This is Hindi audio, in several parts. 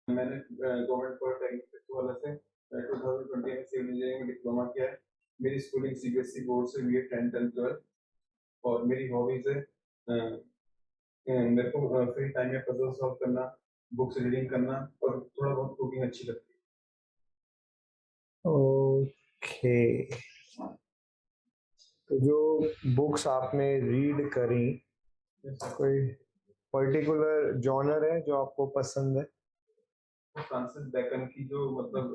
मैंने गवर्नमेंट पॉलिटेक्निक वाला से 2020 में सिविल इंजीनियरिंग में डिप्लोमा किया है। मेरी स्कूलिंग सीबीएसई बोर्ड से हुई है 10th and 12th। और मेरी हॉबीज है मेरे को फ्री टाइम में पजल सॉल्व करना, बुक्स रीडिंग करना और थोड़ा बहुत कुकिंग अच्छी लगती है। ओके, तो जो बुक्स आपने रीड करी, कोई पर्टिकुलर जॉनर है जो आपको पसंद है? फ्रांसिस बेकन की जो मतलब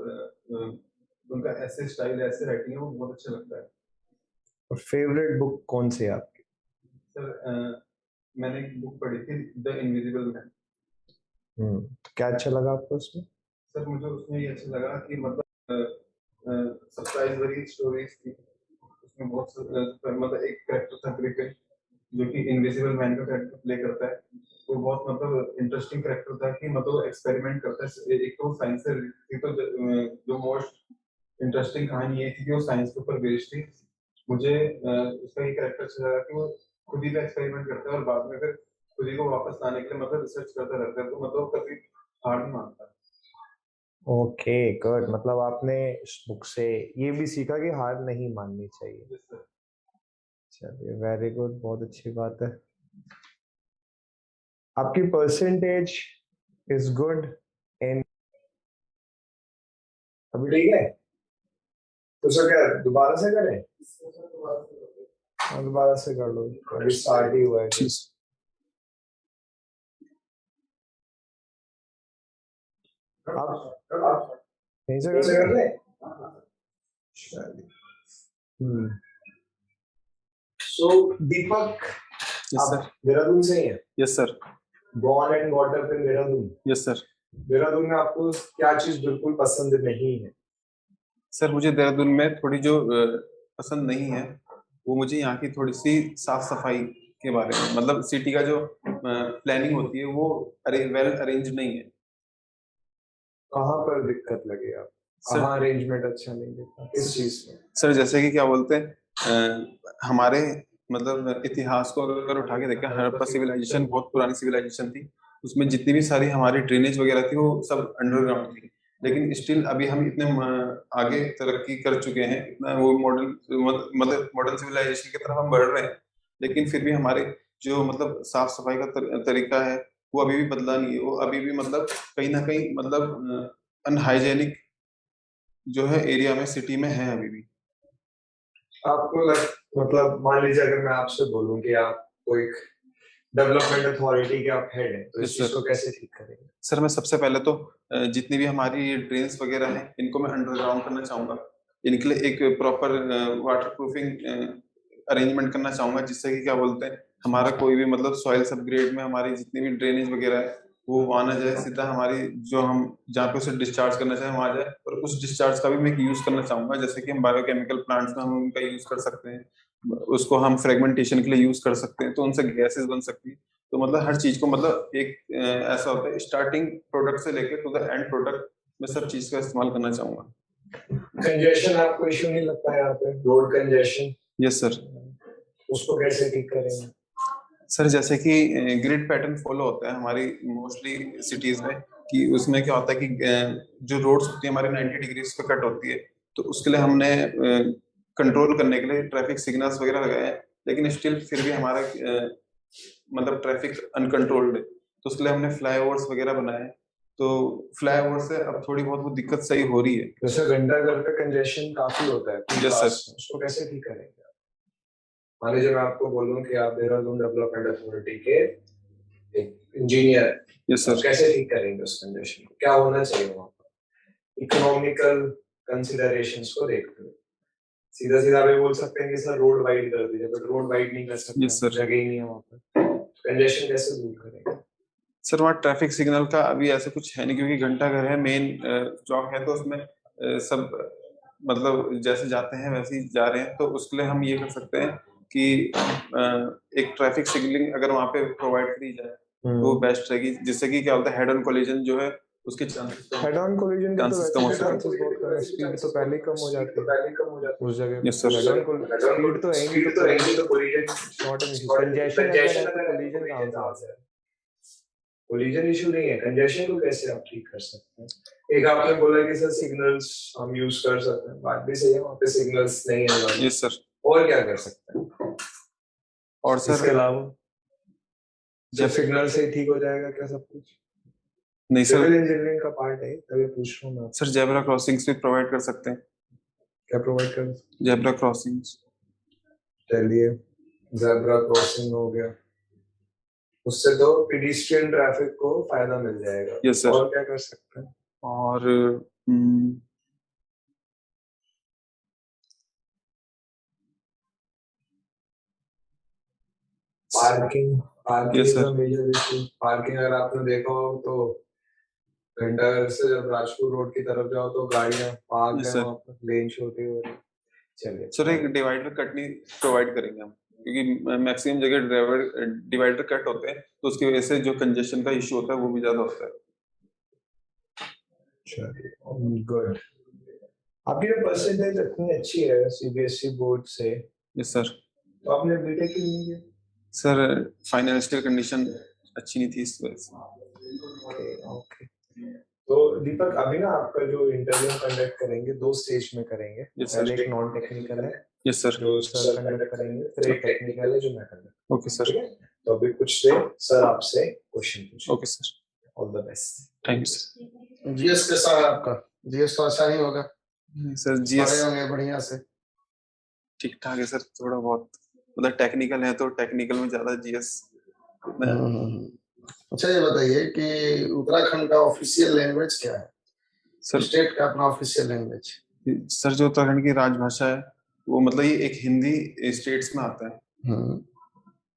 उनका ऐसे स्टाइल ऐसे राइटिंग है वो बहुत अच्छा लगता है। और फेवरेट बुक कौन सी है आपकी? सर मैंने एक बुक पढ़ी थी द इनविजिबल मैन। तो क्या अच्छा लगा आपको उसमें? सर मुझे उसमें ये अच्छा लगा कि मतलब सरप्राइज वाली स्टोरीज थी उसमें। बहुत मतलब एक कैरेक्टर था क्रिकेट जो कि इनविजिबल मैन का कैरेक्टर प्ले करता है। वो बहुत मतलब इंटरेस्टिंग कैरेक्टर था कि मतलब एक्सपेरिमेंट करता है। एक तो साइंस से थी, तो जो मोस्ट इंटरेस्टिंग कहानी ये थी कि वो साइंस के ऊपर बेस्ड थी। मुझे उसका ये कैरेक्टर अच्छा लगा कि वो खुद ही का एक्सपेरिमेंट करता है और बाद में फिर खुद ही को वापस लाने के लिए मतलब रिसर्च करता रहता है। तो मतलब कभी हार नहीं मानता। ओके गुड, मतलब आपने इस बुक से ये भी सीखा कि हार नहीं माननी चाहिए। Yes, sir. चलिए, वेरी गुड, बहुत अच्छी बात है। आपकी परसेंटेज इज गुड इन, अभी ठीक है? तो सर क्या दोबारा से करें? दोबारा से कर लो, अभी स्टार्ट ही हुआ है। आप यहीं से कर ले। सो दीपक, आप देहरादून से ही हैं? Yes sir. Born and brought up in Dehradun? Yes sir. Dehradun में आपको क्या चीज बिल्कुल पसंद नहीं है? सर मुझे देहरादून में थोड़ी जो पसंद नहीं है वो मुझे यहाँ की थोड़ी सी साफ सफाई के बारे में, मतलब सिटी का जो प्लानिंग होती है वो वेल अरेंज नहीं है। कहाँ पर दिक्कत लगी आप? कहाँ अरेंजमेंट अच्छा नहीं दिखा, किस चीज में? सर जैसे कि क्या बोलते हैं हमारे मतलब इतिहास को अगर उठा के देखें, हड़प्पा सिविलाइजेशन बहुत पुरानी सिविलाइजेशन थी। उसमें जितनी भी सारी हमारी ड्रेनेज वगैरह थी वो सब अंडरग्राउंड थी। लेकिन स्टिल अभी हम इतने आगे तरक्की कर चुके हैं, इतना वो मॉडर्न मतलब मॉडर्न सिविलाइजेशन की तरफ हम बढ़ रहे हैं, लेकिन फिर भी हमारे जो मतलब साफ सफाई का तरीका है वो अभी भी बदला नहीं है। वो अभी भी मतलब कहीं ना कहीं मतलब अनहाइजेनिक जो है एरिया में सिटी में है अभी भी। आपको मतलब मान लीजिए अगर मैं आपसे बोलूं कि आप कोई डेवलपमेंट अथॉरिटी के आप हेड हैं, तो इस चीज को कैसे ठीक करेंगे? सर मैं सबसे पहले तो जितनी भी हमारी ड्रेन्स वगैरह हैं इनको मैं अंडरग्राउंड करना चाहूंगा। इनके लिए एक प्रॉपर वाटर प्रूफिंग अरेंजमेंट करना चाहूंगा, जिससे कि क्या बोलते हैं हमारा कोई भी मतलब सॉइल सबग्रेड में हमारी जितनी भी ड्रेनेज वगैरह है वो वहां ना जाए, सीधा हमारी जो हम जहाँ पे उसे डिस्चार्ज करना चाहें वहां जाए। और उस डिस्चार्ज का भी मैं यूज करना चाहूंगा, जैसे कि हम बायोकेमिकल प्लांट्स में हम उनका यूज कर सकते हैं, उसको हम फ्रेगमेंटेशन के लिए यूज कर सकते हैं, तो उनसे गैसेस बन सकती है। तो मतलब हर चीज को मतलब एक ऐसा होता है स्टार्टिंग प्रोडक्ट से लेके टू द एंड प्रोडक्ट में सब चीज का इस्तेमाल करना चाहूंगा। कंजेशन आपको इशू नहीं लगता है यहाँ पे, रोड कंजेशन? Yes sir. उसको कैसे ठीक करेंगे? सर जैसे कि ग्रिड पैटर्न फॉलो होता है हमारी मोस्टली सिटीज में, कि उसमें क्या होता है कि जो रोड्स होती है हमारे 90 डिग्रीज पे कट होती है, तो उसके लिए हमने कंट्रोल करने के लिए ट्रैफिक सिग्नल्स वगैरह लगाए हैं, लेकिन स्टिल फिर भी हमारा मतलब ट्रैफिक अनकंट्रोल्ड है। तो उसके लिए हमने फ्लाईओवर्स वगैरह बनाए हैं, तो फ्लाईओवर से अब थोड़ी बहुत वो दिक्कत सही हो रही है। जैसे घंटाघर पे कंजेशन काफी होता है, यस सर। उसको कैसे ठीक करेंगे? मान लीजिए मैं आपको बोलूं कि आप देहरादून डेवलपमेंट अथॉरिटी के एक इंजीनियर, यस सर। कैसे ठीक करेंगे उस कंजेशन को? क्या होना चाहिए वहाँ पर? इकोनॉमिकल कंसिडरेशंस को देखते हुए सीधा सीधा भी बोल सकते हैं कि सर रोड वाइड कर दीजिए, बट रोड वाइड नहीं कर सकते। Yes sir. जगह ही नहीं है वहाँ पर, कंजेशन कैसे दूर करेंगे? सर वहाँ ट्रैफिक सिग्नल का अभी ऐसे कुछ है नहीं, क्योंकि घंटाघर है मेन चौक है, तो उसमें सब मतलब जैसे जाते हैं वैसे ही जा रहे हैं। तो उसके लिए हम ये कर सकते हैं कि एक ट्रैफिक सिग्नलिंग अगर वहाँ पे प्रोवाइड करी जाए तो वो बेस्ट रहेगी, जिससे कि क्या होता है हेड ऑन कोलिजन जो है उसके चांसेस हेड ऑन कोलिजन के तो चांसेस कम वैसे होते भी हैं। चांसेस बहुत कम है, स्पीड तो पहले ही कम हो जाती है उस जगह पे। Yes sir. Head on speed तो है ही नहीं, तो collision not an issue. Congestion अगर है तो कोलिजन कहां से आ जाए? कोलिजन इशू नहीं है, कंजेशन को कैसे आप ठीक कर सकते हैं? एक आपने बोला कि सर सिग्नल्स हम यूज कर सकते हैं, बात भी सही है, वहाँ पे सिग्नल्स नहीं है। Yes sir. और क्या कर सकते हैं? और सर इसके अलावा जब सिग्नल से ही ठीक हो जाएगा क्या सब कुछ? नहीं सर, सिविल इंजीनियरिंग का पार्ट है, तभी पूछ रहा हूँ मैं। सर जेब्रा क्रॉसिंग्स भी प्रोवाइड कर सकते हैं। क्या प्रोवाइड कर? Zebra crossings. चलिए, ज़ेब्रा क्रॉसिंग हो गया, उससे तो पेडिस्ट्रियन ट्रैफिक को फायदा मिल जाएगा। Yes sir. और क्या कर सकते हैं? और parking, parking Yes, is a sir. Major issue. Parking अगर आपने देखा हो तो घंटाघर से जब राजपुर रोड की तरफ जाओ तो गाड़ियां पार्क Yes, है sir. वहाँ पर, लेन छोटी हो रही है। चलिए सर एक डिवाइडर कट नहीं प्रोवाइड करेंगे हम, क्योंकि मैक्सिमम जगह डिवाइडर कट होते हैं, तो उसकी वजह से जो कंजेशन का इशू होता है वो भी ज्यादा होता है। चलिए, गुड। आपकी परसेंटेज इतनी अच्छी है सीबीएसई बोर्ड से, यस सर। तो आपने बीटेक क्यों नहीं किया? सर फाइनेंशियल कंडीशन अच्छी नहीं थी इस वजह से। ओके। तो दीपक, अभी ना आपका जो इंटरव्यू कंडक्ट करेंगे 2 स्टेज में करेंगे। Yes, sir. पहले एक नॉन टेक्निकल है यस सर। जो सर कंडक्ट करेंगे, फिर एक टेक्निकल है जो मैं कंडक्ट। Okay sir. तो अभी कुछ देर सर आपसे क्वेश्चन पूछेंगे। Okay sir. All the best. Thanks. GS कैसा है आपका? जीएस तो अच्छा ही होगा। सर पढ़े जीएस होंगे बढ़िया से। ठीक ठाक है सर, थोड़ा बहुत मतलब टेक्निकल है तो टेक्निकल में ज्यादा जीएस। अच्छा ये बताइए कि उत्तराखंड का ऑफिशियल लैंग्वेज क्या है? सर स्टेट का अपना ऑफिशियल लैंग्वेज। सर जो उत्तराखंड की राजभाषा है वो मतलब ये एक हिंदी स्टेट्स में आता है,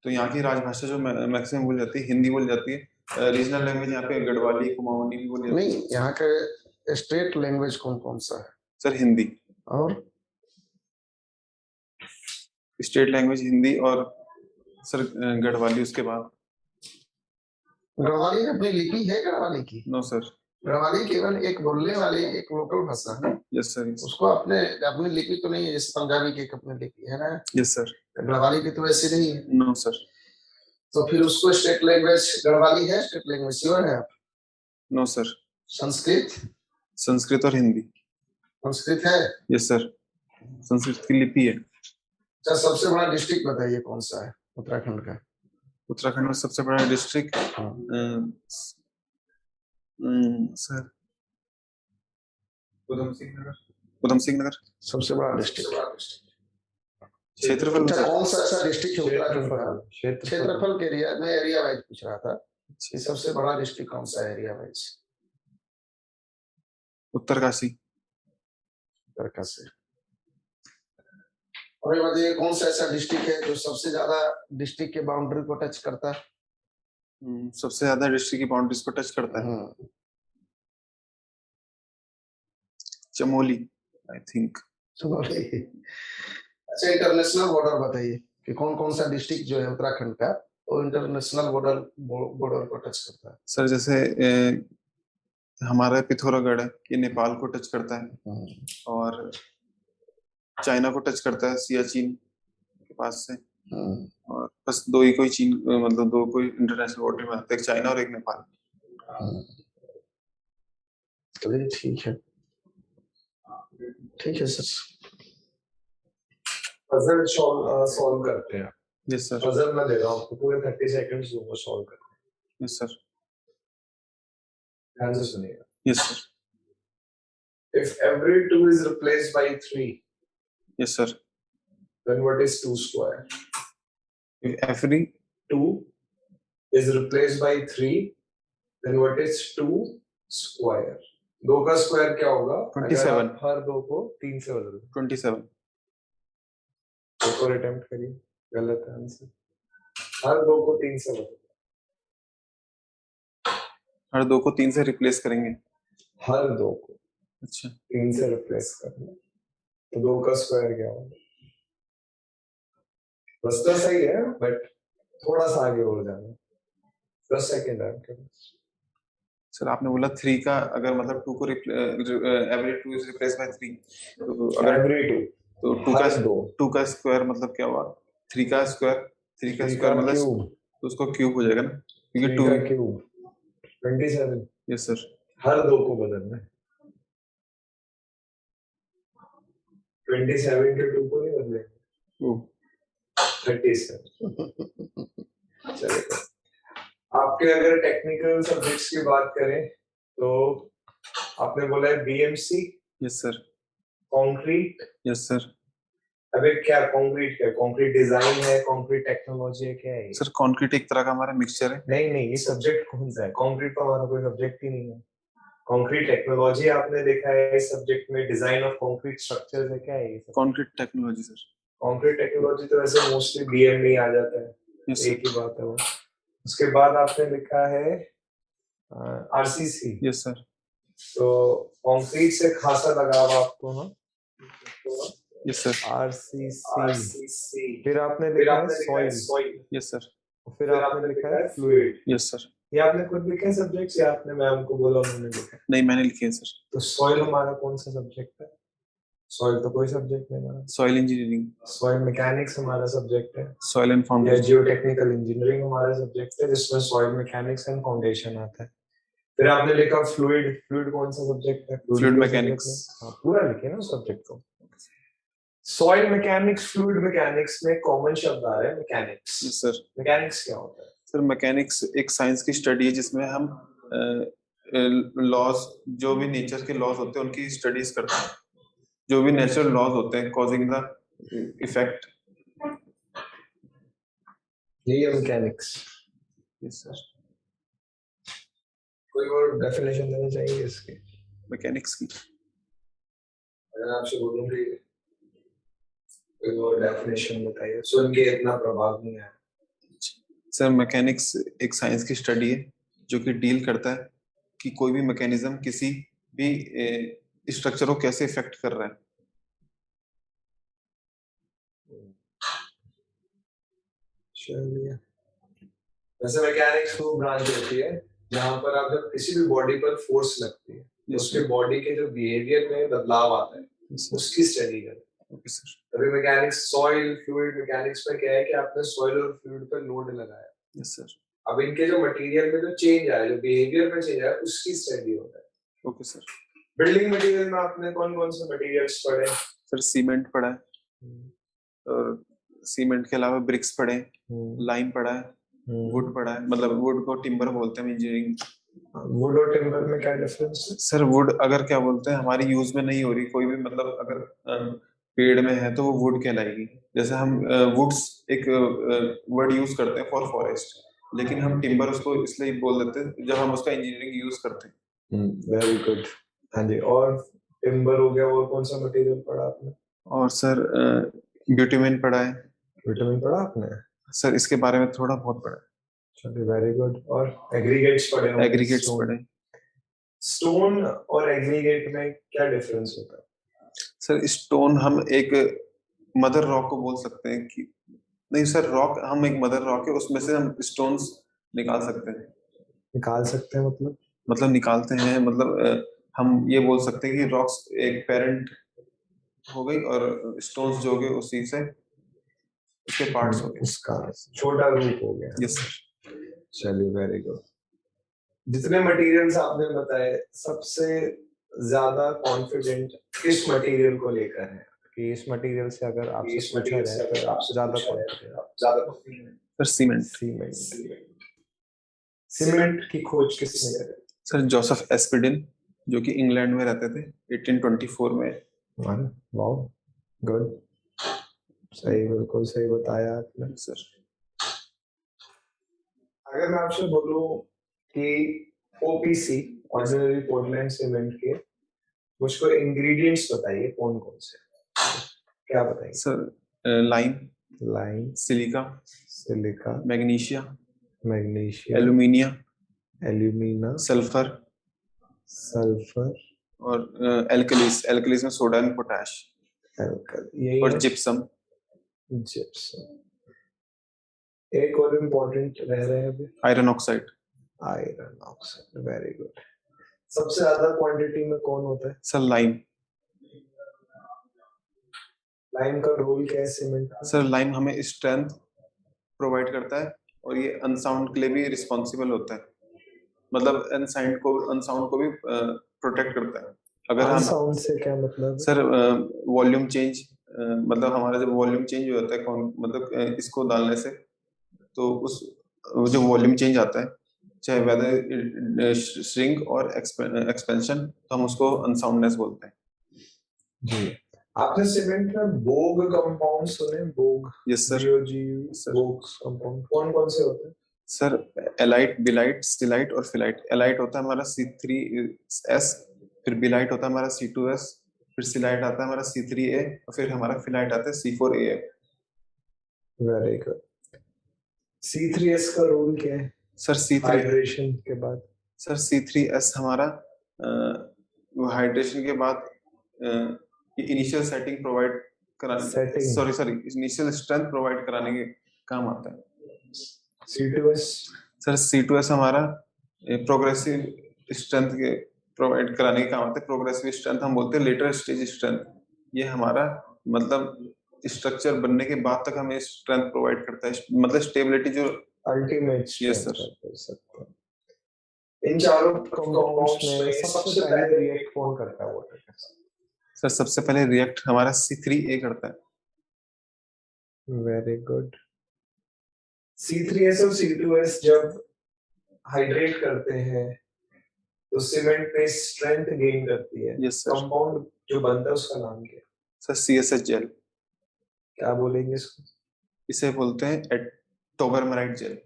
तो यहाँ की राजभाषा जो मैक्सिमम बोली जाती है हिंदी बोली जाती है। रीजनल लैंग्वेज यहाँ पे गढ़वाली कुमाऊनी भी बोली जाती है। नहीं, यहाँ का स्टेट लैंग्वेज कौन कौन सा है? सर हिंदी। और स्टेट लैंग्वेज हिंदी और सर गढ़वाली उसके बाद। गढ़वाली अपनी लिपि है गढ़वाली की? No sir. गढ़वाली केवल एक बोलने वाली एक लोकल भाषा है। Yes sir. उसको अपने अपनी लिपि तो नहीं है, जैसे पंजाबी की एक अपनी लिपि है ना। Yes sir. गढ़वाली की तो वैसे नहीं है। No sir. तो फिर उसको स्टेट लैंग्वेज गढ़वाली है, स्टेट लैंग्वेज श्योर है आप? No sir. संस्कृत? संस्कृत और हिंदी। संस्कृत है? यस सर, संस्कृत की लिपि है। अच्छा, सबसे बड़ा डिस्ट्रिक्ट बताइए कौन सा है उत्तराखंड का? उत्तराखंड में सबसे बड़ा डिस्ट्रिक्ट सर उधम सिंह नगर। उधम सिंह नगर सबसे बड़ा डिस्ट्रिक्ट। क्षेत्रफल। अच्छा, कौन सा अच्छा डिस्ट्रिक्ट है उत्तराखंड का? क्षेत्रफल क्षेत्रफल के एरिया में एरिया वाइज पूछ रहा था कि सबसे बड़ा डिस्ट्रिक्ट कौन सा है एरिया वाइज? उत्तरकाशी। उत्तरकाशी। और ये बताइए कौन सा ऐसा डिस्ट्रिक्ट है जो सबसे ज्यादा डिस्ट्रिक्ट के बाउंड्री को टच करता है? सबसे ज्यादा डिस्ट्रिक्ट की बाउंड्रीज को टच करता है चमोली, आई थिंक। चमोली। अच्छा, इंटरनेशनल बॉर्डर बताइए कि कौन कौन सा डिस्ट्रिक्ट जो है उत्तराखंड का वो इंटरनेशनल बॉर्डर को टच करता है? सर जैसे हमारा पिथौरागढ़ है, ये नेपाल को टच करता है और चाइना को टच करता है सियाचिन के पास से। और बस दो ही कोई चीन मतलब दो कोई इंटरनेशनल बॉर्डर में आते हैं, एक चाइना और एक नेपाल। चलिए ठीक है, ठीक है सर। पजल सॉल्व करते हैं। Yes sir. पजल मैं दे रहा हूँ आपको, पूरे 30 सेकंड्स दूंगा सॉल्व करने। Yes sir. ध्यान से सुनिएगा। Yes sir. If every 2 is replaced by 3, yes sir. then what is 2 square? If every 2 is replaced by 3, then what is 2 square? 2 का स्क्वायर क्या होगा? 27। अगर आप हर 2 को 3 से बदल दो। 27। एक और अटेम्प्ट करिए, गलत है आंसर। हर 2 को 3 से बदल। हर 2 को 3 से रिप्लेस करेंगे। हर 2 को अच्छा 3 से रिप्लेस करना, तो 2 का स्क्वायर क्या होगा? बस तो सही है, बट थोड़ा सा आगे और जाना। 10 सेकंड है आपके पास। सर आपने बोला 3 का अगर मतलब 2 को एवरी 2 इज रिप्लेस बाय 3, तो अगर एवरी टू, तो 2 का हर दो, 2 का स्क्वायर मतलब क्या हुआ? 3 का स्क्वायर, 3 का 3 स्क्वायर का मतलब क्यूब, तो उसको क्यूब हो जाएगा ना, क्योंकि 3 2। का क्यूब 27, यस सर। हर दो को बदलना है। 27 के 2 को नहीं बदलेंगे, ओ 37 चलेगा। आपके अगर टेक्निकल सब्जेक्ट्स की बात करें तो आपने बोला है BMC, yes sir. Concrete. Yes sir. अबे क्या कंक्रीट, क्या कंक्रीट डिजाइन है, कंक्रीट टेक्नोलॉजी है, क्या है ये? सर कंक्रीट एक तरह का हमारा मिक्सचर है। नहीं नहीं, ये सब्जेक्ट कौन सा है? कंक्रीट तो हमारा कोई सब्जेक्ट ही नहीं है। कंक्रीट टेक्नोलॉजी आपने देखा है इस सब्जेक्ट में, डिजाइन ऑफ कंक्रीट स्ट्रक्चर्स है, क्या है ये? Concrete technology sir. Concrete technology तो वैसे मोस्टली बीएम में ही आ जाता है, यस एक ही बात है वो। उसके बाद आपने लिखा है आरसीसी। Yes sir. तो कंक्रीट से खासा लगाव आपको, हाँ? Yes sir. आरसीसी, फिर आपने लिखा है सॉइल, यस सर। फिर आपने लिखा है फ्लूइड। Yes sir. ये आपने खुद लिखे हैं सब्जेक्ट्स या आपने मैम को बोला उन्होंने लिखा? नहीं मैंने लिखे हैं सर। तो सॉइल हमारा कौन सा सब्जेक्ट है? सॉइल तो कोई सब्जेक्ट नहीं हमारा। Soil engineering. सॉइल मैकेनिक्स हमारा सब्जेक्ट है, सॉइल एंड या फाउंडेशन। जियोटेक्निकल इंजीनियरिंग हमारा सब्जेक्ट है जिसमें सॉइल मैकेनिक्स एंड फाउंडेशन आता है। फिर आपने लिखा फ्लूइड, फ्लूइड कौन सा सब्जेक्ट है? Fluid mechanics. हाँ पूरा लिखे ना सब्जेक्ट को। सॉइल मैकेनिक्स, फ्लूइड मैकेनिक्स में कॉमन शब्द आ रहा है मैकेनिक्स। Yes sir. मैकेनिक्स क्या होता है? सर मैकेनिक्स एक साइंस की स्टडी है जिसमें हम लॉज, जो भी नेचर के लॉज होते हैं उनकी स्टडीज करते हैं, जो भी नेचुरल लॉज होते हैं कॉजिंग द इफेक्ट। यही है मैकेनिक्स। Yes sir. कोई और डेफिनेशन देना चाहिए इसकी? मैकेनिक्स की अगर आपसे बोलूंगी कोई और डेफिनेशन बताइए, सुन के इतना प्रभाव नहीं आया। सर मैकेनिक्स एक साइंस की स्टडी है जो कि डील करता है कि कोई भी मैकेनिज्म किसी भी स्ट्रक्चर को कैसे इफेक्ट कर रहा है। चलिए, वैसे मैकेनिक्स वो ब्रांच होती है जहां पर आप जब किसी भी बॉडी पर फोर्स लगती है तो Yes, उसके sir. बॉडी के जो बिहेवियर में बदलाव आता है Yes, sir. उसकी स्टडी करते हैं। Okay, sir. तभी मैकेनिक्स, सॉइल फ्लूइड मैकेनिक्स में क्या है कि आपने सॉइल और फ्लूइड पर लोड लगाया, Yes, sir. अब इनके जो मटेरियल में जो चेंज आया, जो बिहेवियर में चेंज आया, उसकी स्टडी होता है। Okay, sir. बिल्डिंग मटेरियल में आपने कौन कौन से मटेरियल्स पढ़े? सर सीमेंट पढ़ा है और सीमेंट के अलावा ब्रिक्स पढ़े हैं, लाइम पढ़ा है, वुड पढ़ा है, मतलब वुड को टिम्बर बोलते हैं इंजीनियरिंग। वुड और टिम्बर में क्या डिफरेंस है? सर वुड अगर क्या बोलते हैं हमारी यूज में नहीं हो रही कोई भी, मतलब अगर पेड़ में है तो वो वुड कहलाएगी। जैसे हम वुड्स एक वर्ड यूज करते हैं फॉर फॉरेस्ट, लेकिन हम टिम्बर उसको इसलिए बोल देते हैं जब हम उसका इंजीनियरिंग यूज करते हैं। Very good. हाँ जी, और टिम्बर हो गया, और कौन सा मटेरियल पढ़ा आपने? और सर ब्यूटेमेन पढ़ा है। विटामिन पढ़ा आपने? सर इसके बारे में थोड़ा बहुत पढ़ा है। चलिए वेरी गुड। और एग्रीगेट्स पढ़े होंगे? एग्रीगेट्स पढ़े। स्टोन और एग्रीगेट में क्या डिफरेंस होता है? सर स्टोन हम एक मदर रॉक को बोल सकते हैं कि नहीं सर, रॉक हम एक मदर रॉक है उसमें से हम स्टोन्स निकाल सकते हैं। निकाल सकते हैं मतलब निकालते हैं, मतलब हम ये बोल सकते हैं कि रॉक्स एक पेरेंट हो गई और स्टोन्स जो हो गए उसी से उसके पार्ट्स हो गए, उसका छोटा रूप हो गया। Yes sir. चलिए वेरी गुड। जितने मटेरियल्स आपने बताए सबसे ज्यादा कॉन्फिडेंट किस मटेरियल को लेकर है कि इस मटेरियल से अगर आपसे पूछा जाए तो आप ज्यादा confident? Sir cement. Cement. Cement की खोज किसने करी? सर जोसेफ एस्पिडिन, जो कि इंग्लैंड में रहते थे 1824 में। वाओ, गुड, सही, बिल्कुल सही बताया आपने सर। अगर मैं आपसे बोलूं कि ओपीसी, ऑर्डिनरी पोर्टलैंड सीमेंट के मुझको इंग्रेडिएंट्स बताइए कौन कौन से, क्या बताइए? Sir lime, silica, magnesia, alumina, sulphur और एल्कलीज में सोडा एंड पोटैश, और जिप्सम। एक और इम्पोर्टेंट रह रहे हैं अभी, आयरन ऑक्साइड। Very good. सबसे ज्यादा क्वांटिटी में कौन होता है? Sir lime. लाइम का रोल क्या है सीमेंट का? सर लाइम हमें स्ट्रेंथ प्रोवाइड करता है और ये अनसाउंड के लिए भी रिस्पॉन्सिबल होता है, मतलब अनसाउंड को भी प्रोटेक्ट करता है। अगर हम अनसाउंड से क्या मतलब है? सर वॉल्यूम चेंज, मतलब हमारा जब वॉल्यूम चेंज हो जाता है मतलब इसको डालने से, तो उस जो वॉल्यूम चेंज आता है, चाहे वेदर श्रिंक और एक्सपेंशन, तो हम उसको अनसाउंडनेस बोलते हैं। जी। आपने सीमेंट में बोग कंपाउंड सुने? BOG? Yes sir. BOG BOG compound कौन कौन से होते हैं? सर एलाइट, बिलाइट, स्टिलाइट और फिलाइट। एलाइट होता है हमारा C3S, फिर बिलाइट होता है हमारा C2S, फिर सिलाइट आता है हमारा C3A और फिर हमारा फिलाइट आता है C4A। Very good. C3S का रोल क्या है सर हाइड्रेशन के बाद? सर C3S हमारा हाइड्रेशन के बाद इनिशियल सेटिंग प्रोवाइड कराने, सॉरी इनिशियल स्ट्रेंथ प्रोवाइड कराने के काम आता है। C2S? सर C2S हमारा प्रोग्रेसिव स्ट्रेंथ के प्रोवाइड कराने के काम आता है। प्रोग्रेसिव स्ट्रेंथ हम बोलते हैं लेटर स्टेज स्ट्रेंथ। ये हमारा मतलब स्ट्रक्चर बनने के बाद तक हमें स्ट्रेंथ प्रोवाइड करता है, मतलब स्टेबिलिटी जो अल्टीमेट। Yes sir. इन चारों कंपाउंड्स में सबसे पहले रिएक्ट कौन करता है वाटर के साथ? सर सबसे पहले रिएक्ट हमारा C3A करता है। Very good. C3S और C2S जब हाइड्रेट करते हैं तो सीमेंट पे स्ट्रेंथ गेन करती है। Yes sir. कंपाउंड जो बनता है उसका नाम क्या है? Sir CSH gel. क्या बोलेंगे इसको? इसे बोलते हैं टोबरमराइट जेल।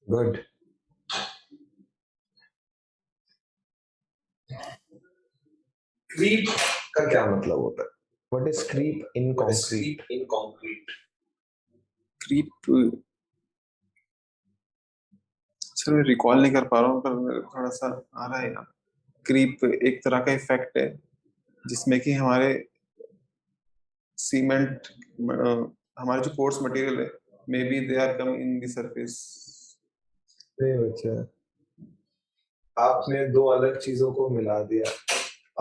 गुड। क्रीप का क्या मतलब होता है? What is creep in concrete? Creep sir मैं रिकॉल नहीं कर पा रहा हूँ, पर थोड़ा सा आ रहा है यहाँ। क्रीप एक तरह का इफेक्ट है जिसमें कि हमारे सीमेंट, हमारे जो कोर्स मटेरियल है, maybe they are come in the surface. नहीं बच्चा, आपने दो अलग चीजों को मिला दिया।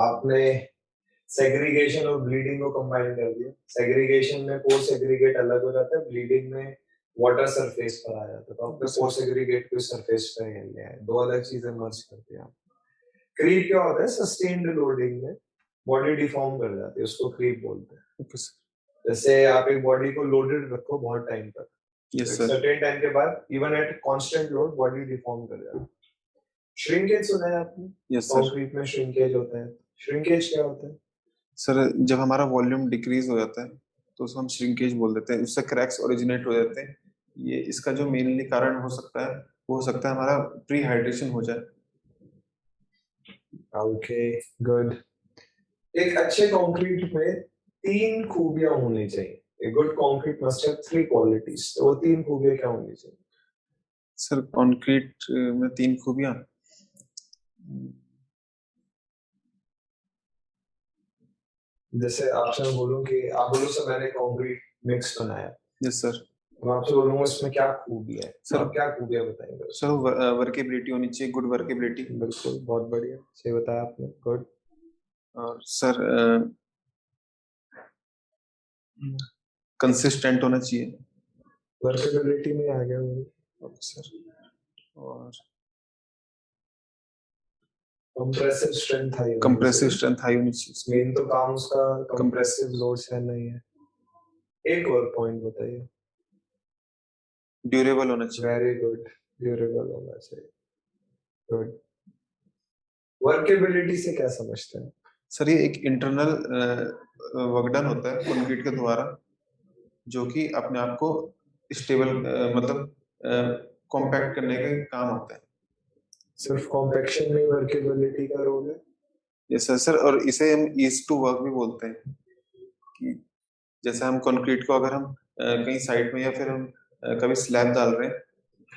आपने सेग्रीगेशन और ब्लीडिंग को कंबाइन कर दिया। सेग्रीगेशन में पोर सेग्रीगेट अलग हो जाता है, ब्लीडिंग में वाटर सरफेस पर आ जाता है। तो आपने पोर सेग्रीगेट को सरफेस पर ले आए, दो अलग चीजें मर्ज कर दिया। क्रीप क्या होता है? सस्टेन्ड लोडिंग में बॉडी डिफॉर्म कर जाती है, उसको क्रीप बोलते हैं। जैसे आप एक बॉडी को लोडेड रखो बहुत टाइम तक, यस सर। सर्टेन टाइम के बाद even at constant load body deform कर जाती है। श्रिंकेज सुना है आपने? Yes sir. कंक्रीट में श्रिंकेज होता है। श्रिंकेज क्या होता है? सर जब हमारा वॉल्यूम डिक्रीज हो जाता है तो उसको हम श्रिंकेज बोल देते हैं, उससे क्रैक्स ओरिजिनेट हो जाते हैं। ये इसका जो मेनली कारण हो सकता है, वो हो सकता है हमारा प्री हाइड्रेशन हो जाए। Okay good. एक अच्छे कंक्रीट में तीन खूबियां होनी चाहिए। A good concrete must have three qualities. तो वो तीन खूबियां क्या होनी चाहिए? सर कंक्रीट में तीन खूबियां, जैसे आपसे मैं बोलूं कि आप बोलो सर मैंने कंक्रीट मिक्स बनाया। Yes sir. मैं आपसे बोलूंगा इसमें क्या खूबी है, सर आप क्या खूबियां बताएंगे? सर वर्केबिलिटी होनी चाहिए, गुड वर्केबिलिटी। बिल्कुल, बहुत बढ़िया, सही बताया आपने, गुड। और सर कंसिस्टेंट होना चाहिए। वर्केबिलिटी में आ गया वो सर। और कंप्रेसिव स्ट्रेंथ हाई होनी चाहिए। मेन तो काम उसका कंप्रेसिव लोड सहना ही है। एक और पॉइंट बताइए। ड्यूरेबल होना चाहिए। वेरी गुड, ड्यूरेबल होना चाहिए, गुड। वर्केबिलिटी से क्या समझते हैं? सर ये एक इंटरनल वर्क डन होता है कंक्रीट के द्वारा, जो कि अपने आप को स्टेबल मतलब कॉम्पैक्ट करने के काम आता है। सिर्फ कॉम्पैक्शन में वर्केबिलिटी का रोल है? Yes sir. और इसे हम ईज टू वर्क भी बोलते हैं कि जैसे हम कंक्रीट को अगर हम कहीं साइड में या फिर हम कभी स्लैब डाल रहे हैं,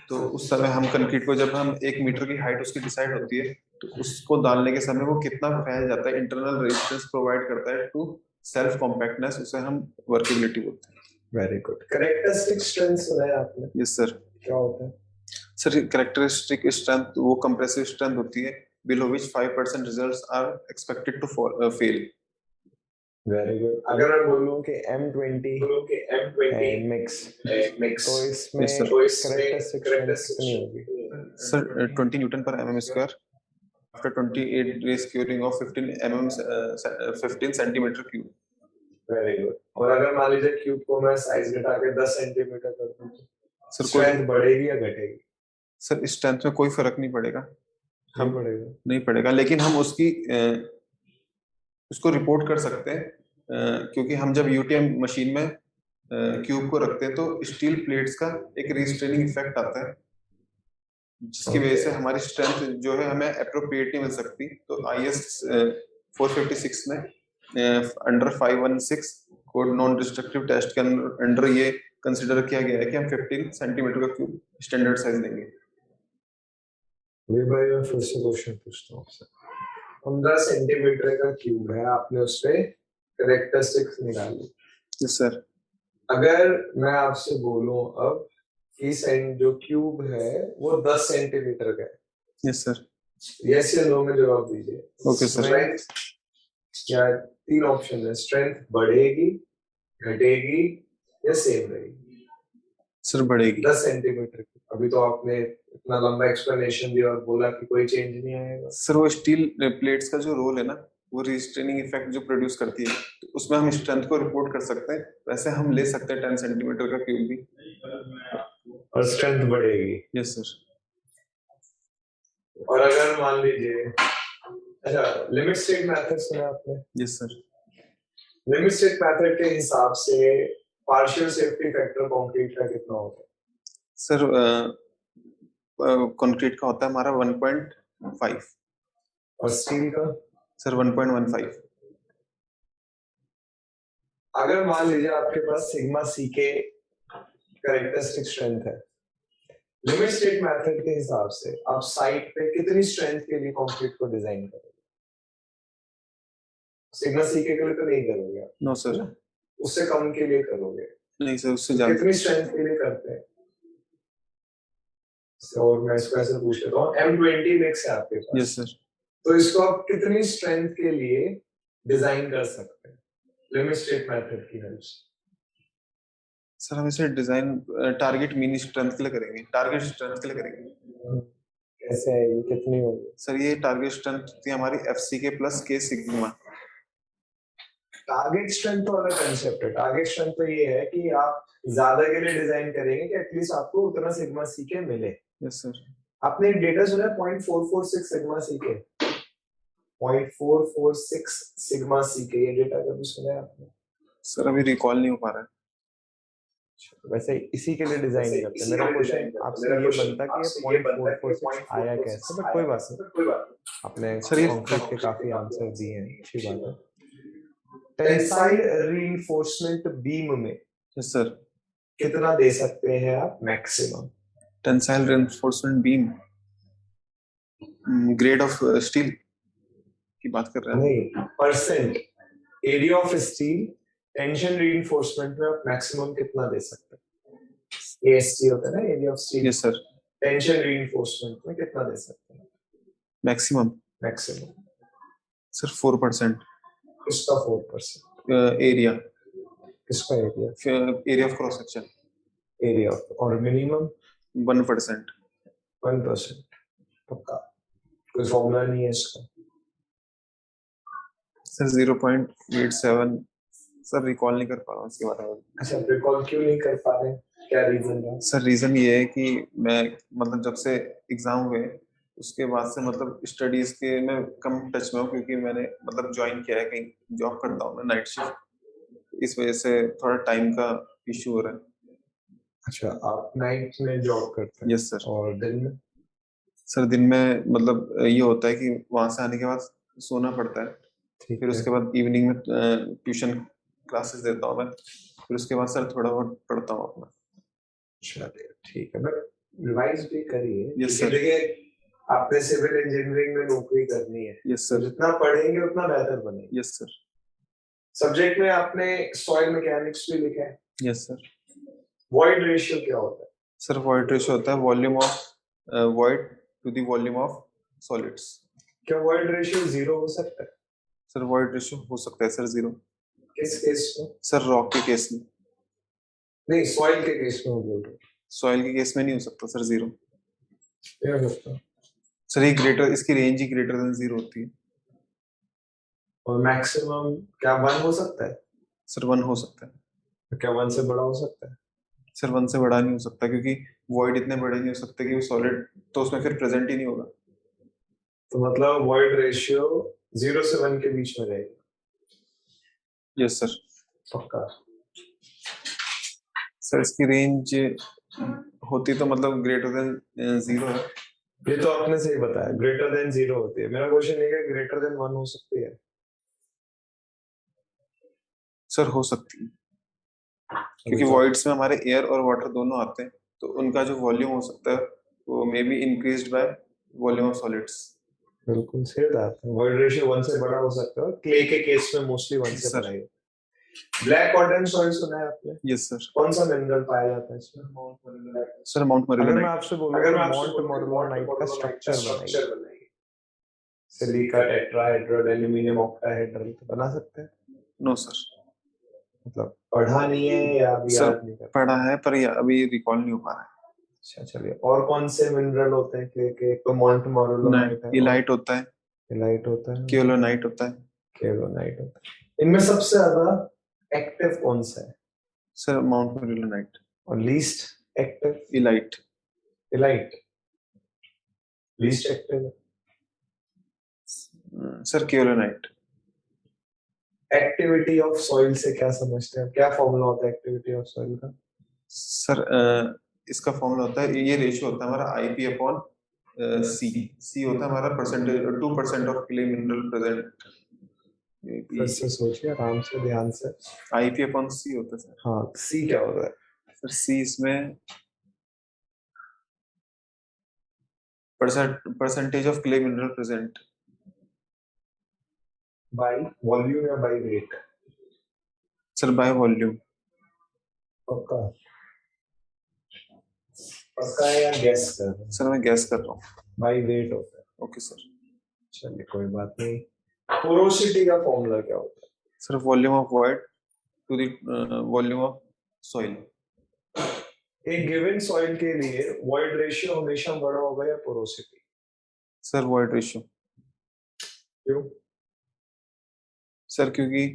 तो उस समय हम कंक्रीट को जब हम 1 मीटर की हाइट उसकी डिसाइड होती है, तो उसको डालने के समय वो कितना फैल जाता है, इंटरनल रेजिस्टेंस प्रोवाइड करता है टू सेल्फ कॉम्पैक्टनेस, उसे हम वर्केबिलिटी बोलते हैं। Very good. कैरेक्टरिस्टिक स्ट्रेंथ सुना है आपने? Yes sir. क्या होता है? सर कैरेक्टरिस्टिक स्ट्रेंथ वो कंप्रेसिव स्ट्रेंथ होती है below which 5% results are expected to fail. Very good. अगर मैं बोलूं कि M20 मिक्स तो इसमें Yes, sir. कैरेक्टरिस्टिक स्ट्रेंथ कितनी होगी? Sir, 20 Newton per mm square after 28 days curing of 15 centimeter cube. Very good. और अगर मान लीजिए क्यूब को मैं साइज घटा के 10 सेंटीमीटर कर दूं तो सर स्ट्रेंथ बढ़ेगी या घटेगी? सर स्ट्रेंथ में कोई फर्क नहीं पड़ेगा, हम बढ़ेगा नहीं पड़ेगा, लेकिन हम उसको रिपोर्ट कर सकते हैं क्योंकि हम जब यूटीएम मशीन में क्यूब को रखते हैं तो स्टील प्लेट्स का एक रिस्ट्रेनिंग इफेक्ट आता है जिसकी वजह से हमारी स्ट्रेंथ जो है हमें अप्रोप्रिएट नहीं मिल सकती। तो IS 456 में under 516 code non destructive test के अंडर ये कंसिडर किया गया है कि हम 15 सेंटीमीटर का क्यूब स्टैंडर्ड साइज देंगे। भाई मैं फिर से क्वेश्चन पूछता हूँ आपसे। 15 सेंटीमीटर का क्यूब है, आपने उस पे कैरेक्टरिस्टिक्स निकाली। Yes sir. अगर मैं आपसे बोलूं अब कि जो क्यूब है वो 10 सेंटीमीटर का है। Yes sir. यस या नो में जवाब दीजिए। Okay sir. क्या 3 ऑप्शन है, स्ट्रेंथ बढ़ेगी, घटेगी या सेम रहेगी? सर बढ़ेगी। 10 सेंटीमीटर की। अभी तो आपने इतना लंबा एक्सप्लेनेशन दिया और बोला कि कोई चेंज नहीं आएगा। सर वो स्टील प्लेट्स का जो रोल है ना वो रिस्ट्रेनिंग इफेक्ट जो प्रोड्यूस करती है तो उसमें हम स्ट्रेंथ को रिपोर्ट कर सकते हैं, वैसे हम ले सकते हैं 10 सेंटीमीटर का क्यूब भी और स्ट्रेंथ बढ़ेगी। Yes sir. और अगर मान लीजिए अच्छा लिमिट स्टेट मेथड सुना आपने? Yes sir. Limit state method के हिसाब से पार्शियल सेफ्टी फैक्टर कंक्रीट का कितना होता है? सर कंक्रीट का होता है हमारा 1.5 और स्टील का? सर 1.15। अगर मान लीजिए आपके पास सिग्मा सी के कैरेक्टरिस्टिक स्ट्रेंथ है, लिमिट स्टेट मेथड के हिसाब से आप साइट पे कितनी स्ट्रेंथ के लिए कंक्रीट को डिजाइन करोगे? सिग्मा सी के लिए तो नहीं करोगे? No sir. उससे कम के लिए करोगे? नहीं सर, उससे ज्यादा। कितनी स्ट्रेंथ के लिए करते हैं? और मैं इसको ऐसे पूछ लेता हूँ, M20 मिक्स है आपके पास। Yes sir. तो इसको आप कितनी स्ट्रेंथ के लिए डिजाइन कर सकते हैं लिमिट स्टेट मेथड की हेल्प से? सर हम इसे डिजाइन टारगेट मीन स्ट्रेंथ के लिए करेंगे, टारगेट स्ट्रेंथ के लिए करेंगे। कैसे है ये, कितनी होगी? सर ये टारगेट स्ट्रेंथ थी हमारी FCK plus K sigma. Target strength तो अलग कांसेप्ट है। टारगेट स्ट्रेंथ तो ये है कि आप ज्यादा के लिए डिजाइन करेंगे कि एटलीस्ट आपको उतना सिग्मा सी के मिले। Yes sir. आपने एक डेटा सुना है 0.446 सिग्मा सी के? 0.446 सिग्मा सी के, ये डेटा कभी सुना है आपने? सर अभी रिकॉल नहीं हो पा रहा है। वैसे इसी के लिए डिजाइन करते हैं। मेरा क्वेश्चन आपसे ये बनता कि ये 0.446 आया कैसे, बट कोई बात नहीं, आपने कंक्रीट के काफी आंसर दिए हैं, अच्छी बात है। टेंसाइल रीइंफोर्समेंट बीम में यस सर कितना दे सकते हैं आप maximum? Tensile reinforcement beam grade of steel की बात कर रहे हैं? नहीं, percent area of steel tension reinforcement में आप मैक्सिमम कितना दे सकते हैं? AST होता है ना, area of steel. Yes sir. Tension reinforcement में कितना दे सकते हैं मैक्सिमम? Maximum sir 4%। किसका 4%? एरिया। किसका area? Area of cross section. Area और मिनिमम 1%। 1%। पक्का? कोई फॉर्मूला नहीं है इसका? सर 0.87। सर रिकॉल नहीं कर पा रहा हूँ इसके बारे में। अच्छा, रिकॉल क्यों नहीं कर पा रहे? क्या रीजन है? सर रीजन ये है कि मैं मतलब जब से एग्जाम हुए उसके बाद से मतलब स्टडीज के मैं कम टच में हूँ क्योंकि मैंने मतलब ज्वाइन किया है, कहीं जॉब करता हूँ मैं नाइट शिफ्ट, इस वजह से थोड़ा टाइम का इशू हो रहा है। अच्छा, आप नाइट में जॉब करते हैं? Yes sir. और दिन में? सर दिन में मतलब ये होता है कि वहां से आने के बाद सोना पड़ता है, फिर उसके बाद इवनिंग में ट्यूशन क्लासेस देता हूँ मैं, फिर उसके बाद सर थोड़ा बहुत पढ़ता हूँ अपना। चलिए ठीक है, बट रिवाइज भी करिए। Yes sir. देखिए आपने सिविल इंजीनियरिंग में नौकरी करनी है। Yes sir. जितना पढ़ेंगे उतना बेहतर बनेंगे। Yes sir. सब्जेक्ट में आपने सॉइल मैकेनिक्स भी लिखा है। Yes sir. वॉइड रेशियो क्या होता है? सर वॉइड रेशियो होता है volume of void to the volume of solids. क्या वॉइड रेशियो 0 हो सकता है? सर वॉइड रेशियो हो सकता है सर 0। किस केस में? सर रॉक के केस में। नहीं, सॉइल के केस में बोल रहा हूँ। सॉइल के केस में नहीं हो सकता सर 0। क्या हो सकता है? सर ये ग्रेटर, इसकी रेंज ही ग्रेटर देन 0 होती है। और मैक्सिमम क्या 1 हो सकता है? सर 1 हो सकता है। क्या 1 से बड़ा हो सकता है? सर 1 से बड़ा नहीं हो सकता क्योंकि वॉइड इतने बड़े नहीं हो सकते कि वो सॉलिड तो उसमें फिर प्रेजेंट ही नहीं होगा। तो मतलब वॉइड रेशियो 0 से 1 के बीच में रहेगा। Yes sir. पक्का? सर इसकी रेंज होती तो मतलब ग्रेटर देन 0 है। ये तो आपने सही बताया, ग्रेटर देन 0 होती है। मेरा क्वेश्चन ये है ग्रेटर देन 1 हो सकती है? सर हो सकती है क्योंकि वॉइड्स में हमारे एयर और वाटर दोनों आते हैं तो उनका जो वॉल्यूम हो सकता है वो may be increased by volume of solids. बिल्कुल सही बात है। वॉइड रेशियो 1 से बड़ा हो सकता है। क्ले के केस में मोस्टली 1 से सर। बड़ा है। ब्लैक कॉटन सॉइल सुना है आपने? Yes sir. कौन सा मिनरल पाया जाता है इसमें? सर माउंट अगर मैं मरिलोनाइट। आपसे बोलूं कि माउंट मरिलोनाइट का स्ट्रक्चर बनाइए, सिलिका टेट्राहेड्रल, एल्युमिनियम ऑक्टाहेड्रल, तो बना सकते हैं? No sir. मतलब पढ़ा नहीं है या अभी सर याद नहीं कर? पढ़ा है पर ये अभी रिकॉल नहीं हो पा रहा है। अच्छा चलिए, और कौन से मिनरल होते हैं क्ले के? एक तो माउंट मरिलोनाइट है, इलाइट होता है, इलाइट होता है, केलोनाइट होता है। केलोनाइट होता है। इनमें सबसे ज्यादा एक्टिव कौन सा है? Sir montmorillonite. और least active? Illite. Illite least active. Sir kaolinite. Activity of soil से क्या समझते हैं? क्या फॉर्मूला होता है एक्टिविटी ऑफ सॉइल का? सर इसका फॉर्मूला होता है, ये रेशियो होता है हमारा आईपी अपॉन सी। सी होता है हमारा percentage 2% of clay mineral present. फिर से सोचिए आराम से, ध्यान से। आईपी अपॉन सी होता है सर। हाँ, सी क्या होता है? सर सी इसमें percentage of clay mineral present by volume या by weight? Sir by volume. पक्का? पक्का है या गैस कर रहे हैं? सर मैं गैस कर रहा हूँ। बाय वेट होता है। Okay sir. चलिए कोई बात नहीं। पोरोसिटी का फॉर्मूला क्या होता है? Sir volume of void to the volume of soil. एक गिवन सॉइल के लिए वॉइड रेशियो हमेशा बड़ा होगा या पोरोसिटी? Sir void ratio. क्यों? सर क्योंकि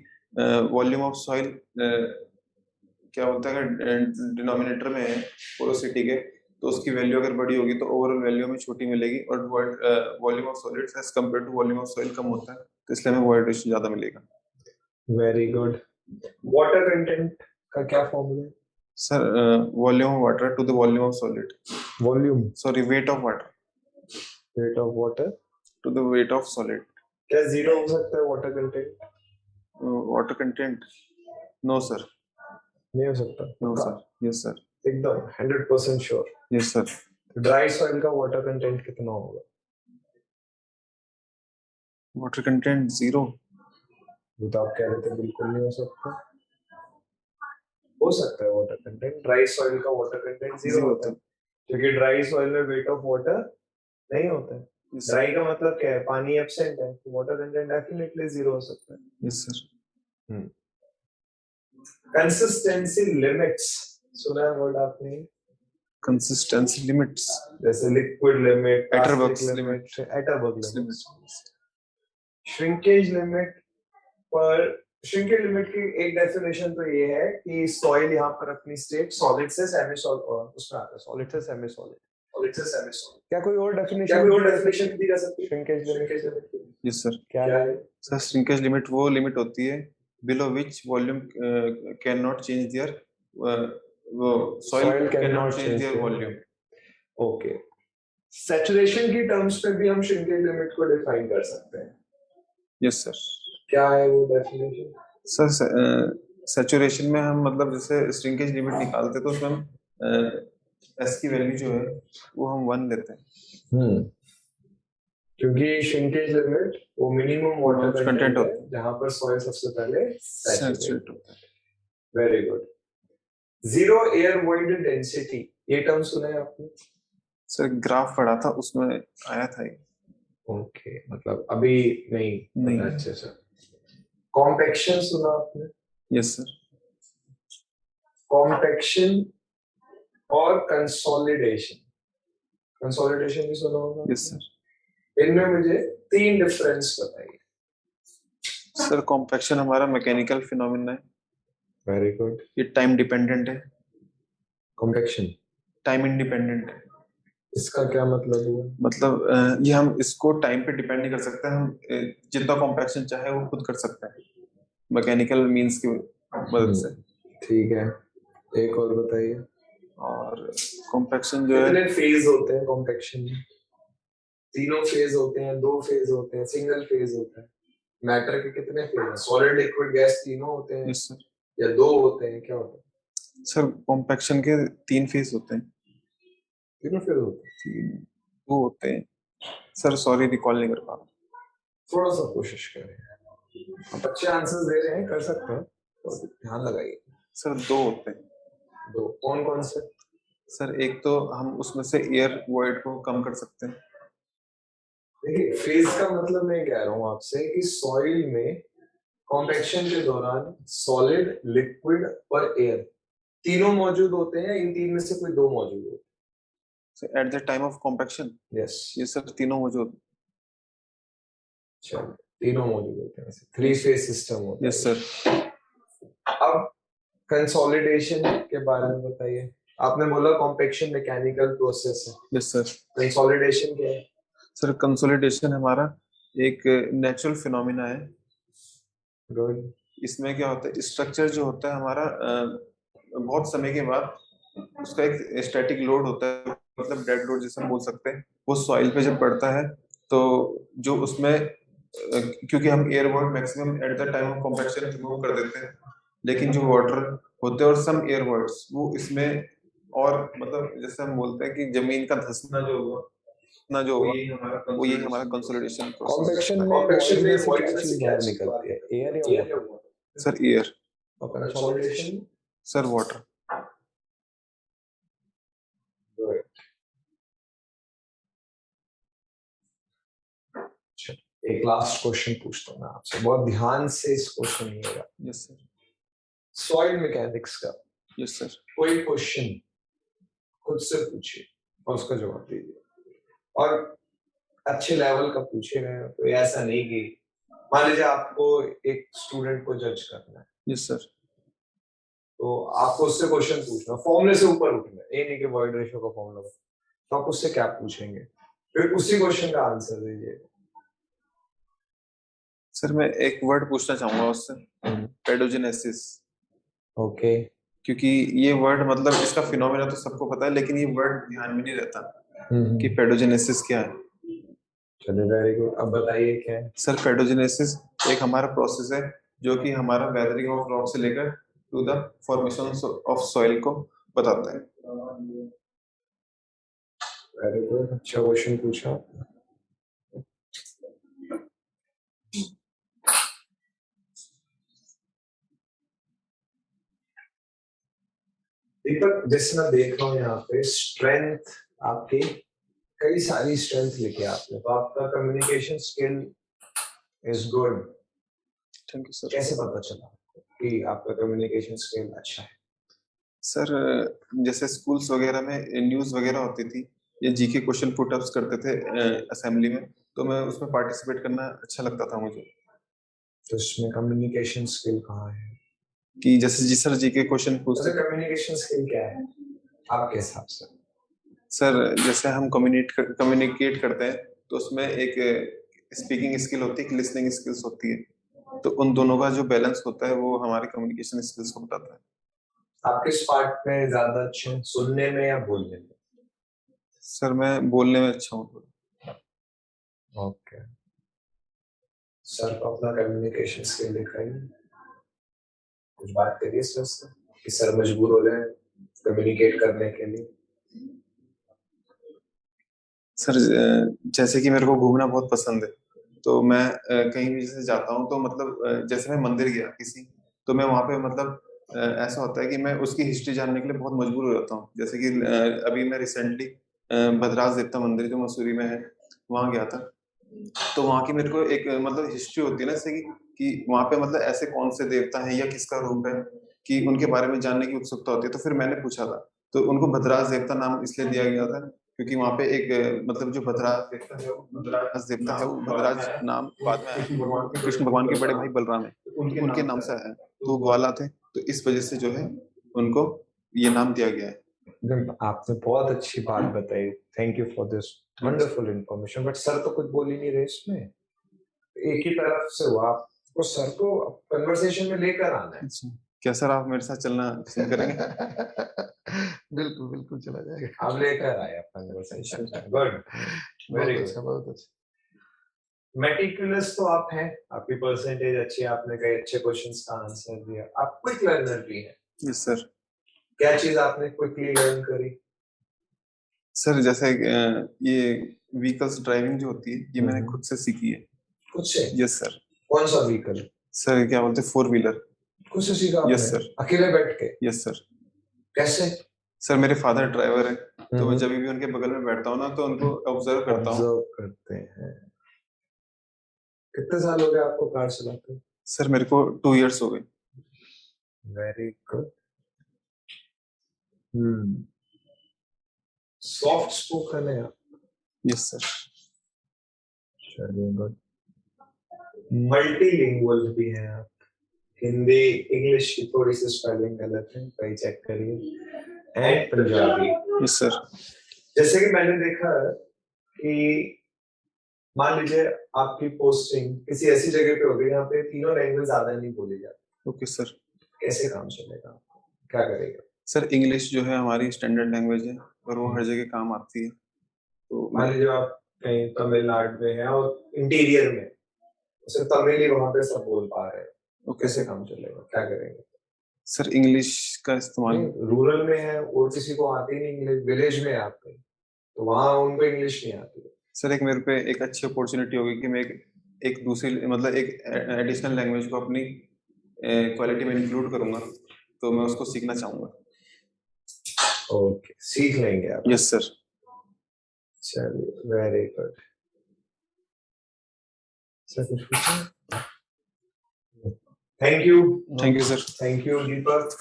वॉल्यूम ऑफ सॉइल क्या होता है डिनोमिनेटर में है पोरोसिटी के, तो उसकी वैल्यू अगर बड़ी होगी तो ओवरऑल वैल्यू में छोटी मिलेगी और volume of solids as compare to volume of soil कम होता है, तो इसलिए हमें वॉइड रेशियो ज्यादा मिलेगा। Very good. वाटर कंटेंट का क्या फॉर्मूला है? Sir volume of water to the volume of solid. Volume? Sorry weight of water weight of water to the weight of solid. क्या 0 हो सकता है water content? Water content no sir. नहीं हो सकता? No sir. Yes sir. एकदम 100% sure? Yes sir. Dry soil का वाटर कंटेंट कितना होगा? Water content 0। तो आप कह रहे थे बिल्कुल नहीं हो सकता। हो सकता है वाटर कंटेंट। ड्राई सॉइल का वाटर कंटेंट 0 होता है क्योंकि ड्राई सॉइल में वेट ऑफ वाटर नहीं होता है। ड्राई का मतलब क्या है? पानी एब्सेंट है, तो वाटर कंटेंट डेफिनेटली 0 हो सकता है। Yes sir. कंसिस्टेंसी लिमिट्स सुना है वर्ड आपने? कंसिस्टेंसी लिमिट्स जैसे liquid limit, Atterberg's limit, Atterberg limit, shrinkage limit. पर श्रिंकेज लिमिट की एक डेफिनेशन तो ये है कि सॉइल यहाँ पर अपनी स्टेट सॉलिड से सेमी सॉलिड उसमें आता है, सॉलिड से सेमी सॉलिड, सॉलिड से सेमी सॉलिड। क्या कोई और डेफिनेशन दी जा सकती है श्रिंकेज लिमिट? Yes sir. क्या है सर? श्रिंकेज लिमिट वो लिमिट होती है below which volume cannot change their soil cannot change their volume. Okay. Saturation की टर्म्स पे भी हम श्रिंकेज लिमिट को डिफाइन कर सकते हैं। Yes sir. क्या है वो डेफिनेशन? सर सैचुरेशन में हम मतलब जैसे श्रिंकेज लिमिट निकालते तो उसमें हम एस की वैल्यू जो है वो हम 1 लेते हैं क्योंकि श्रिंकेज लिमिट वो मिनिमम वाटर कंटेंट होता है जहां पर सॉइल सबसे पहले सैचुरेट होता है। Very good. Zero air void density ये टर्म सुना है आपने? सर ग्राफ पढ़ा था, उसमें आया था ये। ओके, मतलब अभी नहीं नहीं। पता अच्छे से। कॉम्पैक्शन सुना आपने? Yes sir. कॉम्पैक्शन और कंसोलिडेशन, कंसोलिडेशन भी सुना होगा। Yes sir. इनमें मुझे 3 डिफरेंस बताइए। सर कॉम्पैक्शन हमारा मैकेनिकल फिनोमेना है। Very good. ये टाइम डिपेंडेंट है। कॉम्पैक्शन टाइम इंडिपेंडेंट है। इसका क्या मतलब हुआ? मतलब ये हम इसको टाइम पे डिपेंड नहीं कर सकते, हम जितना कॉम्पैक्शन चाहे वो खुद कर सकते हैं मैकेनिकल मींस की मदद से। ठीक है, एक और बताइए। और कॉम्पैक्शन जो है, कितने फेज होते हैं कॉम्पैक्शन में? 3 फेज होते हैं, 2 फेज होते हैं, सिंगल फेज होता है? मैटर के कितने फेज हैं? सॉलिड, लिक्विड, गैस तीनों होते हैं यस सर। या 2 होते हैं, क्या होता है? सर कॉम्पैक्शन के 3 फेज होते हैं। 3 फेज होते हैं? 2 होते हैं सर, सॉरी रिकॉल नहीं कर पा रहा। थोड़ा सा कोशिश करें, आप अच्छे आंसर्स दे रहे हैं, कर सकते हैं, तो ध्यान लगाइए। सर 2 होते हैं। 2 कौन कौन से? सर एक तो हम उसमें से एयर वॉइड को कम कर सकते हैं। देखिए, फेज का मतलब मैं कह रहा हूँ आपसे कि सॉइल में कॉम्पैक्शन के दौरान सॉलिड, लिक्विड और एयर तीनों मौजूद होते हैं, इन 3 में से कोई 2 मौजूद होते at the time of compaction हैं। यस, ये सर तीनों मौजूद। चलो, तीनों मौजूद होते हैं, 3 फेज सिस्टम होता है। Yes sir. अब कंसोलिडेशन के बारे में बताइए। आपने बोला कॉम्पैक्शन मैकेनिकल प्रोसेस है। Yes sir. कंसोलिडेशन क्या है? सर कंसोलिडेशन हमारा एक नेचुरल फिनोमिना है। गुड। इसमें क्या होता है, स्ट्रक्चर जो होता है हमारा बहुत समय के बाद उसका एक स्टैटिक लोड होता है, मतलब डेड लोड जिसे हम बोल सकते हैं, वो सॉइल पे जब पड़ता है तो जो उसमें क्योंकि हम air word maximum at the time of compaction remove कर देते हैं, लेकिन जो वाटर होते हैं और सम एयर वर्ड्स वो इसमें, और मतलब जैसे हम बोलते हैं कि जमीन का धंसना जो हुआ ना, जो हुआ वो यही हमारा कंसोलिडेशन कॉम्पैक्शन में कॉम्पैक्शन में वॉइड void में में से से क्या क्या चीज चीज बाहर बाहर निकलती है, एयर निकलती है? या एयर या वाटर? water? Sir air. और कंसोलिडेशन? Sir water. एक लास्ट क्वेश्चन पूछता हूँ मैं आपसे, बहुत ध्यान से इसको सुनिएगा। Yes sir. सॉइल मैकेनिक्स का यस सर। कोई क्वेश्चन खुद से पूछिए और उसका जवाब दीजिए, और अच्छे लेवल का पूछेगा, कोई ऐसा नहीं कि मान लीजिए आपको एक स्टूडेंट को जज करना है, यस सर। तो आपको उससे क्वेश्चन पूछना, फॉर्मूले से ऊपर उठना है, ये नहीं कि वॉइड रेशियो का फॉर्मूला, तो आप उससे क्या पूछेंगे, फिर उसी क्वेश्चन का आंसर दीजिएगा। सर मैं एक वर्ड पूछना चाहूंगा उससे, पेडोजेनेसिस। ओके। क्योंकि ये वर्ड, मतलब इसका फिनोमेना तो सबको पता है, लेकिन ये वर्ड ध्यान में नहीं रहता कि पेडोजेनेसिस क्या है। चलिए, वेरी गुड। अब बताइए क्या है? सर पेडोजेनेसिस एक हमारा प्रोसेस है जो कि हमारा वेदरिंग ऑफ रॉक से लेकर to the formation of soil को बताता है। वेरी गुड, अच्छा क्वेश्चन पूछा। दीपक, जैसे मैं देख रहा हूँ यहाँ पे स्ट्रेंथ आपकी, कई सारी स्ट्रेंथ लिखे आपने, तो आपका communication skill is good. Thank you sir. कैसे पता चला कि आपका कम्युनिकेशन स्किल अच्छा है? सर जैसे स्कूल्स वगैरह में न्यूज़ वगैरह होती थी, ये जीके क्वेश्चन पुट अप्स करते थे असेंबली में, तो मैं उसमें पार्टिसिपेट करना अच्छा लगता था मुझे। तो इसमें कम्युनिकेशन स्किल कहाँ है? कि जैसे जी सर जीके क्वेश्चन पूछते थे। कम्युनिकेशन स्किल क्या है आपके हिसाब से? सर जैसे हम कम्युनिकेट करते हैं तो उसमें एक स्पीकिंग स्किल होती है, एक लिसनिंग स्किल्स होती है, तो उन दोनों का जो बैलेंस होता है वो हमारे कम्युनिकेशन स्किल्स को बताता है। आप किस पार्ट में ज्यादा अच्छे हैं, सुनने में या बोलने में? सर मैं बोलने में अच्छा हूँ। ओके, सर को अपना कम्युनिकेशन स्किल दिखाइए, कुछ बात करिए सर से कि सर मजबूर हो जाए कम्युनिकेट करने के लिए। सर जैसे कि मेरे को घूमना बहुत पसंद है, तो मैं कहीं भी जैसे जाता हूँ तो मतलब जैसे मैं मंदिर गया किसी, तो मैं वहां पे मतलब ऐसा होता है कि मैं उसकी हिस्ट्री जानने के लिए बहुत मजबूर हो जाता हूँ। जैसे कि अभी मैं रिसेंटली भद्रास देवता मंदिर जो मसूरी में है वहां गया था। तो वहां की मेरे को एक मतलब हिस्ट्री होती है ना, जैसे कि वहां पे मतलब ऐसे कौन से देवता हैं या किसका रूप है, कि उनके बारे में जानने की उत्सुकता होती है। तो फिर मैंने पूछा था, तो उनको भद्रास देवता नाम इसलिए दिया गया था क्योंकि वहां पे एक मतलब जो भद्रास देवता है, वो भद्रास देवता है, वो भद्राज नाम बाद में आया। कृष्ण भगवान के बड़े भाई बलराम है, तो उनके नाम से आया है। तो वो ग्वाला थे, तो इस वजह से जो है उनको ये नाम दिया गया है। आपने बहुत अच्छी बात बताई, thank you for this wonderful information. But sir तो कुछ बोल ही नहीं रहे इसमें, एक ही तरफ से हुआ। आपको सर को कन्वर्सेशन में लेकर आना है। अच्छा, क्या सर आप मेरे साथ चलना पसंद करेंगे? बिल्कुल बिल्कुल चला जाएगा। आप लेकर आए आप कन्वर्सेशन। गुड, वेरी बहुत गुड। अच्छा बहुत अच्छा। मेटिकुलस तो आप हैं, आपकी परसेंटेज अच्छी है, आपने कई अच्छे क्वेश्चंस का आंसर दिया, आप क्विक लर्नर भी हैं। Yes sir. क्या चीज आपने क्विकली लर्न करी? सर जैसे ये व्हीकल्स ड्राइविंग जो होती है, ये मैंने खुद से सीखी है। खुद से? Yes sir. कौन सा व्हीकल? सर क्या बोलते हैं, 4 व्हीलर। खुद से सीखा आपने? Yes sir. अकेले बैठ के? Yes sir. कैसे? सर मेरे फादर ड्राइवर है, तो मैं जब भी उनके बगल में बैठता हूँ ना, तो उनको ऑब्जर्व करता हूँ। ऑब्जर्व करते हैं। कितने साल हो गए आपको कार चलाते? सर मेरे को 2 इयर्स हो गए। Very good. सॉफ्ट स्पोकन है आप? Yes sir. चलिए गुड। मल्टीलिंगुअल भी हैं आप? हिंदी इंग्लिश की थोड़ी सी स्पेलिंग गलत है, कहीं चेक करिए। एंड पंजाबी? Yes sir. जैसे कि मैंने देखा कि मान लीजिए आपकी पोस्टिंग किसी ऐसी जगह पे होगी जहाँ पे तीनों लैंग्वेज ज्यादा नहीं बोली जाती। Okay sir. कैसे काम चलेगा? क्या करेगा? सर इंग्लिश जो है हमारी स्टैंडर्ड लैंग्वेज है और वो हर जगह काम आती है। तो मान लीजिए आप कहीं तमिलनाडु में हैं और इंटीरियर में सिर्फ तमिल ही वहां पे सब बोल पा रहे हैं, ओके कैसे सर। काम चलेगा? क्या करेंगे? सर इंग्लिश का इस्तेमाल। रूरल में है और किसी को आती नहीं इंग्लिश, विलेज में है आप कहीं, तो वहां उनको इंग्लिश नहीं आती है। सर एक मेरे पे एक अच्छी अपॉर्चुनिटी होगी कि मैं एक दूसरी मतलब एक एडिशनल लैंग्वेज को अपनी क्वालिटी में इंक्लूड करूंगा, तो मैं उसको सीखना चाहूंगा। ओके, सीख लेंगे आप? Yes sir. चलिए वेरी गुड। सर कुछ पूछना? Thank you sir. Thank you Deepak.